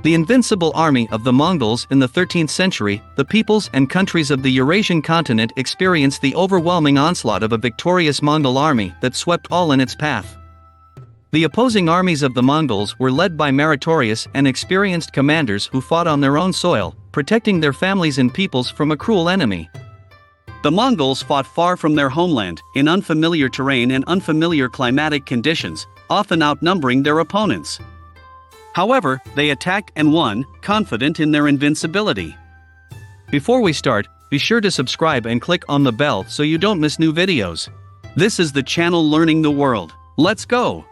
The invincible army of the Mongols in the 13th century, the peoples and countries of the Eurasian continent experienced the overwhelming onslaught of a victorious Mongol army that swept all in its path. The opposing armies of the Mongols were led by meritorious and experienced commanders who fought on their own soil, protecting their families and peoples from a cruel enemy. The Mongols fought far from their homeland, in unfamiliar terrain and unfamiliar climatic conditions, often outnumbering their opponents. However, they attacked and won, confident in their invincibility. Before we start, be sure to subscribe and click on the bell so you don't miss new videos. This is the channel Learning the World. Let's go!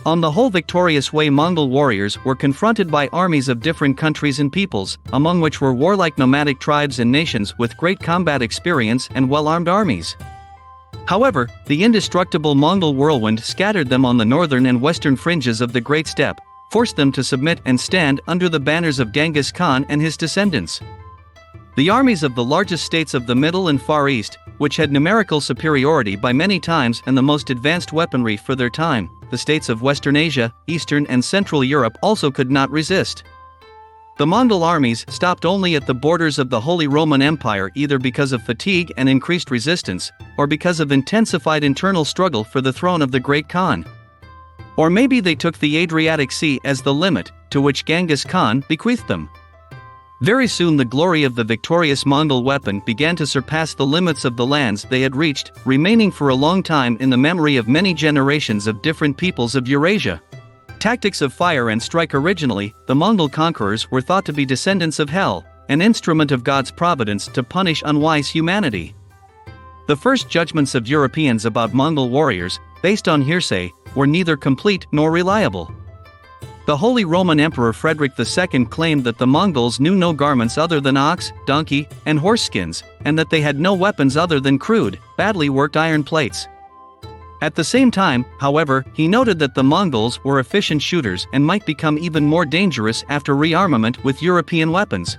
On the whole victorious way, Mongol warriors were confronted by armies of different countries and peoples, among which were warlike nomadic tribes and nations with great combat experience and well-armed armies. However, the indestructible Mongol whirlwind scattered them on the northern and western fringes of the Great Steppe, forced them to submit and stand under the banners of Genghis Khan and his descendants. The armies of the largest states of the Middle and Far East, which had numerical superiority by many times and the most advanced weaponry for their time, the states of Western Asia, Eastern and Central Europe also could not resist. The Mongol armies stopped only at the borders of the Holy Roman Empire, either because of fatigue and increased resistance, or because of intensified internal struggle for the throne of the Great Khan. Or maybe they took the Adriatic Sea as the limit, to which Genghis Khan bequeathed them. Very soon the glory of the victorious Mongol weapon began to surpass the limits of the lands they had reached, remaining for a long time in the memory of many generations of different peoples of Eurasia. Tactics of fire and strike. Originally, the Mongol conquerors were thought to be descendants of Hel, an instrument of God's providence to punish unwise humanity. The first judgments of Europeans about Mongol warriors, based on hearsay, were neither complete nor reliable. The Holy Roman Emperor Frederick II claimed that the Mongols knew no garments other than ox, donkey, and horse skins, and that they had no weapons other than crude, badly worked iron plates. At the same time, however, he noted that the Mongols were efficient shooters and might become even more dangerous after rearmament with European weapons.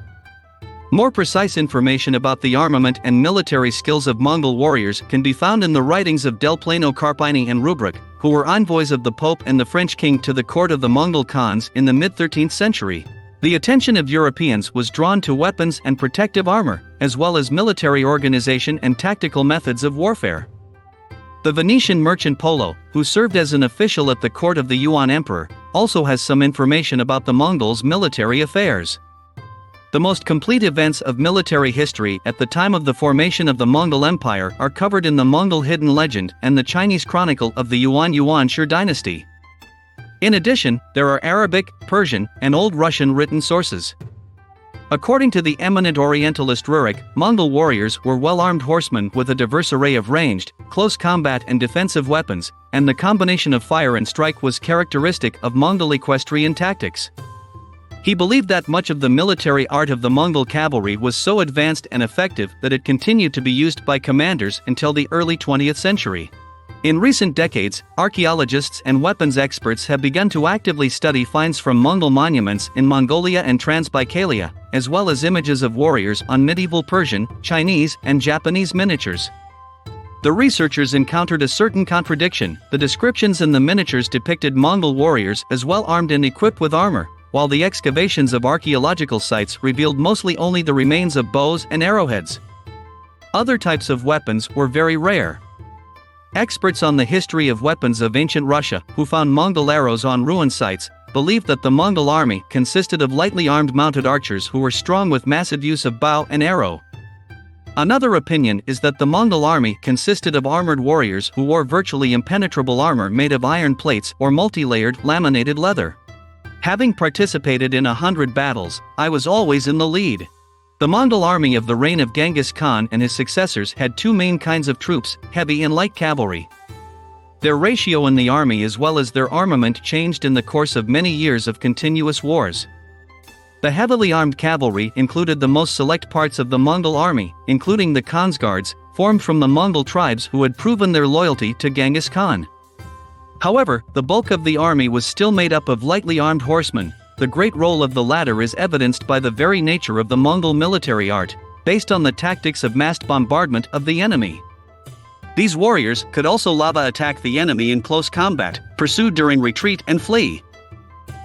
More precise information about the armament and military skills of Mongol warriors can be found in the writings of Del Plano Carpini and Rubric, who were envoys of the Pope and the French king to the court of the Mongol Khans in the mid-13th century. The attention of Europeans was drawn to weapons and protective armor, as well as military organization and tactical methods of warfare. The Venetian merchant Polo, who served as an official at the court of the Yuan Emperor, also has some information about the Mongols' military affairs. The most complete events of military history at the time of the formation of the Mongol Empire are covered in the Mongol Hidden Legend and the Chinese Chronicle of the Yuan Shur dynasty. In addition, there are Arabic, Persian, and Old Russian written sources. According to the eminent Orientalist Rurik, Mongol warriors were well-armed horsemen with a diverse array of ranged, close combat and defensive weapons, and the combination of fire and strike was characteristic of Mongol equestrian tactics. He believed that much of the military art of the Mongol cavalry was so advanced and effective that it continued to be used by commanders until the early 20th century. In recent decades, archaeologists and weapons experts have begun to actively study finds from Mongol monuments in Mongolia and Transbaikalia, as well as images of warriors on medieval Persian, Chinese, and Japanese miniatures. The researchers encountered a certain contradiction. The descriptions in the miniatures depicted Mongol warriors as well armed and equipped with armor, while the excavations of archaeological sites revealed mostly only the remains of bows and arrowheads. Other types of weapons were very rare. Experts on the history of weapons of ancient Russia, who found Mongol arrows on ruined sites, believed that the Mongol army consisted of lightly armed mounted archers who were strong with massive use of bow and arrow. Another opinion is that the Mongol army consisted of armored warriors who wore virtually impenetrable armor made of iron plates or multi-layered laminated leather. Having participated in 100 battles, I was always in the lead. The Mongol army of the reign of Genghis Khan and his successors had two main kinds of troops, heavy and light cavalry. Their ratio in the army as well as their armament changed in the course of many years of continuous wars. The heavily armed cavalry included the most select parts of the Mongol army, including the Khan's guards, formed from the Mongol tribes who had proven their loyalty to Genghis Khan. However, the bulk of the army was still made up of lightly armed horsemen. The great role of the latter is evidenced by the very nature of the Mongol military art, based on the tactics of massed bombardment of the enemy. These warriors could also lava attack the enemy in close combat, pursue during retreat and flee.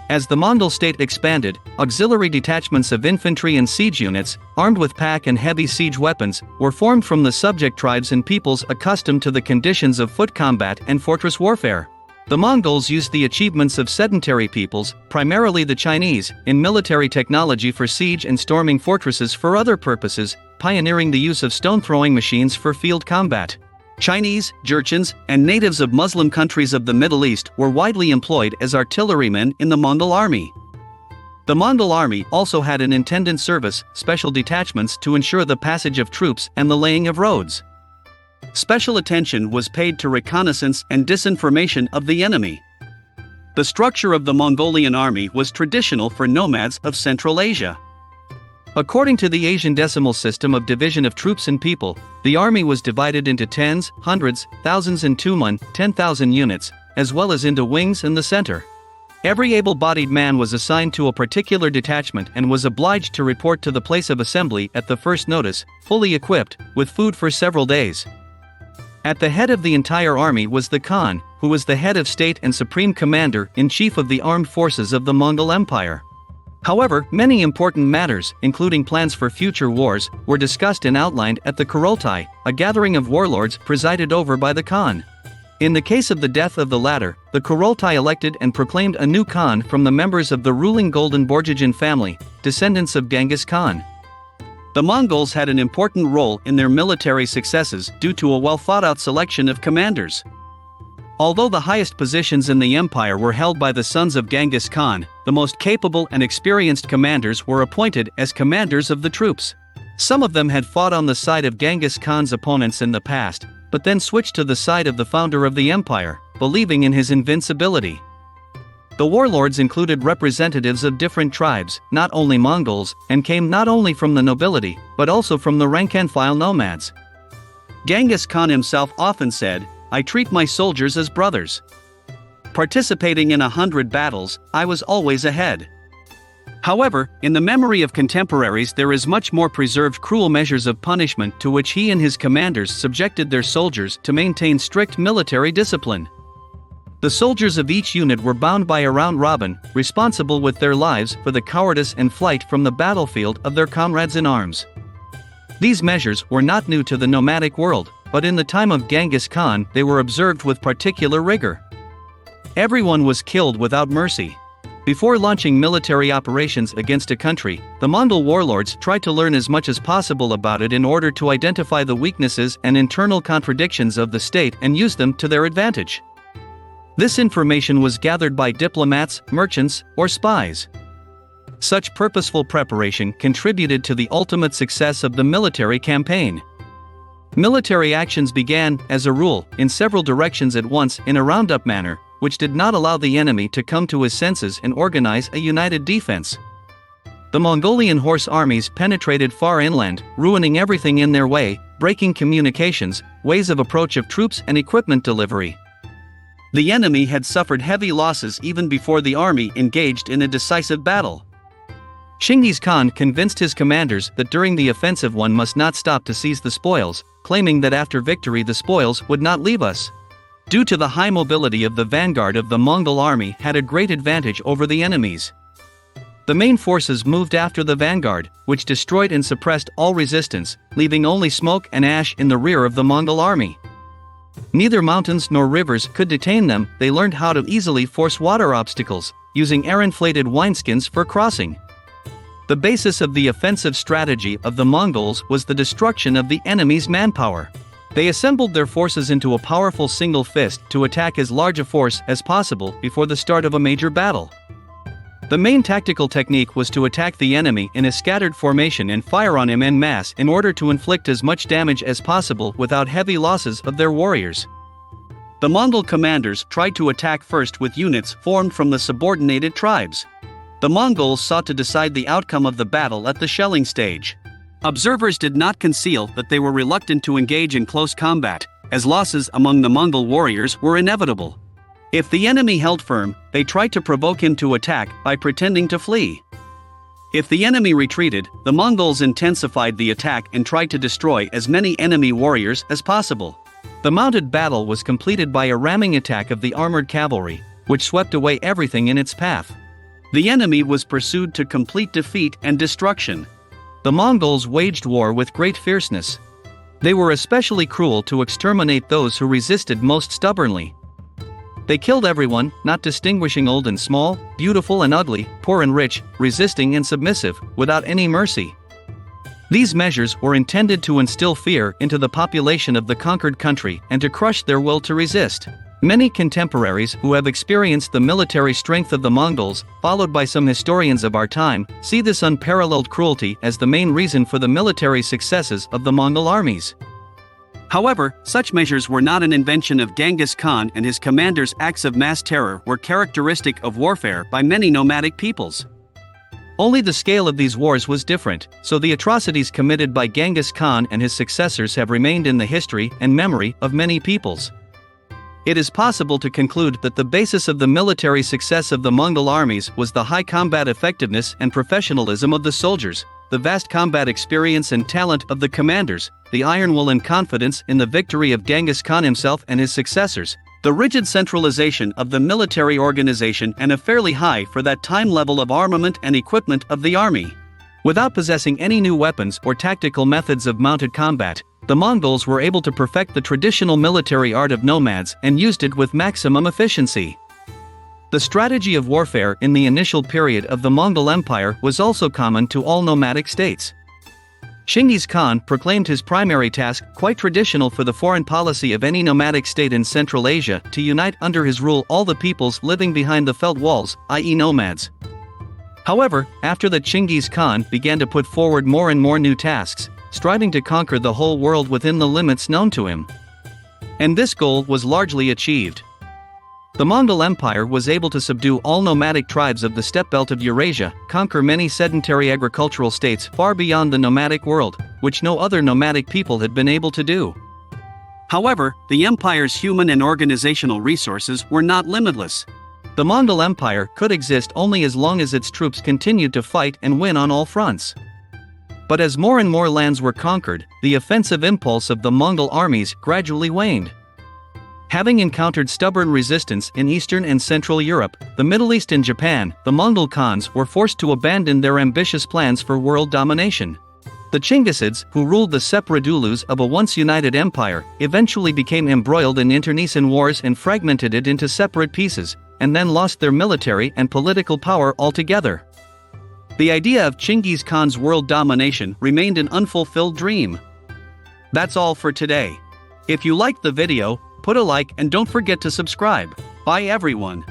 As the Mongol state expanded, auxiliary detachments of infantry and siege units, armed with pack and heavy siege weapons, were formed from the subject tribes and peoples accustomed to the conditions of foot combat and fortress warfare. The Mongols used the achievements of sedentary peoples, primarily the Chinese, in military technology for siege and storming fortresses for other purposes, pioneering the use of stone-throwing machines for field combat. Chinese, Jurchens, and natives of Muslim countries of the Middle East were widely employed as artillerymen in the Mongol army. The Mongol army also had an intendant service, special detachments to ensure the passage of troops and the laying of roads. Special attention was paid to reconnaissance and disinformation of the enemy. The structure of the Mongolian army was traditional for nomads of Central Asia. According to the Asian decimal system of division of troops and people, the army was divided into tens, hundreds, thousands and tumen, 10,000 units, as well as into wings and the center. Every able-bodied man was assigned to a particular detachment and was obliged to report to the place of assembly at the first notice, fully equipped, with food for several days. At the head of the entire army was the Khan, who was the head of state and supreme commander-in-chief of the armed forces of the Mongol Empire. However, many important matters, including plans for future wars, were discussed and outlined at the Kurultai, a gathering of warlords presided over by the Khan. In the case of the death of the latter, the Kurultai elected and proclaimed a new Khan from the members of the ruling Golden Borjigin family, descendants of Genghis Khan. The Mongols had an important role in their military successes due to a well-thought-out selection of commanders. Although the highest positions in the empire were held by the sons of Genghis Khan, the most capable and experienced commanders were appointed as commanders of the troops. Some of them had fought on the side of Genghis Khan's opponents in the past, but then switched to the side of the founder of the empire, believing in his invincibility. The warlords included representatives of different tribes, not only Mongols, and came not only from the nobility, but also from the rank-and-file nomads. Genghis Khan himself often said, "I treat my soldiers as brothers. Participating in 100 battles, I was always ahead." However, in the memory of contemporaries there is much more preserved cruel measures of punishment to which he and his commanders subjected their soldiers to maintain strict military discipline. The soldiers of each unit were bound by a round robin, responsible with their lives for the cowardice and flight from the battlefield of their comrades in arms. These measures were not new to the nomadic world, but in the time of Genghis Khan they were observed with particular rigor. Everyone was killed without mercy. Before launching military operations against a country, the Mongol warlords tried to learn as much as possible about it in order to identify the weaknesses and internal contradictions of the state and use them to their advantage. This information was gathered by diplomats, merchants, or spies. Such purposeful preparation contributed to the ultimate success of the military campaign. Military actions began, as a rule, in several directions at once in a roundup manner, which did not allow the enemy to come to his senses and organize a united defense. The Mongolian horse armies penetrated far inland, ruining everything in their way, breaking communications, ways of approach of troops and equipment delivery. The enemy had suffered heavy losses even before the army engaged in a decisive battle. Chinggis Khan convinced his commanders that during the offensive one must not stop to seize the spoils, claiming that after victory the spoils would not leave us. Due to the high mobility of the vanguard of the Mongol army had a great advantage over the enemies. The main forces moved after the vanguard, which destroyed and suppressed all resistance, leaving only smoke and ash in the rear of the Mongol army. Neither mountains nor rivers could detain them. They learned how to easily force water obstacles, using air-inflated wineskins for crossing. The basis of the offensive strategy of the Mongols was the destruction of the enemy's manpower. They assembled their forces into a powerful single fist to attack as large a force as possible before the start of a major battle. The main tactical technique was to attack the enemy in a scattered formation and fire on him en masse in order to inflict as much damage as possible without heavy losses of their warriors. The Mongol commanders tried to attack first with units formed from the subordinated tribes. The Mongols sought to decide the outcome of the battle at the shelling stage. Observers did not conceal that they were reluctant to engage in close combat, as losses among the Mongol warriors were inevitable. If the enemy held firm, they tried to provoke him to attack by pretending to flee. If the enemy retreated, the Mongols intensified the attack and tried to destroy as many enemy warriors as possible. The mounted battle was completed by a ramming attack of the armored cavalry, which swept away everything in its path. The enemy was pursued to complete defeat and destruction. The Mongols waged war with great fierceness. They were especially cruel to exterminate those who resisted most stubbornly. They killed everyone, not distinguishing old and small, beautiful and ugly, poor and rich, resisting and submissive, without any mercy. These measures were intended to instill fear into the population of the conquered country and to crush their will to resist. Many contemporaries who have experienced the military strength of the Mongols, followed by some historians of our time, see this unparalleled cruelty as the main reason for the military successes of the Mongol armies. However, such measures were not an invention of Genghis Khan, and his commanders' acts of mass terror were characteristic of warfare by many nomadic peoples. Only the scale of these wars was different, so the atrocities committed by Genghis Khan and his successors have remained in the history and memory of many peoples. It is possible to conclude that the basis of the military success of the Mongol armies was the high combat effectiveness and professionalism of the soldiers, the vast combat experience and talent of the commanders, the iron will and confidence in the victory of Genghis Khan himself and his successors, the rigid centralization of the military organization, and a fairly high for that time level of armament and equipment of the army. Without possessing any new weapons or tactical methods of mounted combat, the Mongols were able to perfect the traditional military art of nomads and used it with maximum efficiency. The strategy of warfare in the initial period of the Mongol Empire was also common to all nomadic states. Chinggis Khan proclaimed his primary task, quite traditional for the foreign policy of any nomadic state in Central Asia, to unite under his rule all the peoples living behind the felt walls, i.e. nomads. However, after that, Chinggis Khan began to put forward more and more new tasks, striving to conquer the whole world within the limits known to him. And this goal was largely achieved. The Mongol Empire was able to subdue all nomadic tribes of the steppe belt of Eurasia, conquer many sedentary agricultural states far beyond the nomadic world, which no other nomadic people had been able to do. However, the empire's human and organizational resources were not limitless. The Mongol Empire could exist only as long as its troops continued to fight and win on all fronts. But as more and more lands were conquered, the offensive impulse of the Mongol armies gradually waned. Having encountered stubborn resistance in Eastern and Central Europe, the Middle East and Japan, the Mongol Khans were forced to abandon their ambitious plans for world domination. The Chinggisids, who ruled the Sepradulus of a once united empire, eventually became embroiled in internecine wars and fragmented it into separate pieces, and then lost their military and political power altogether. The idea of Chinggis Khan's world domination remained an unfulfilled dream. That's all for today. If you liked the video, put a like and don't forget to subscribe. Bye everyone.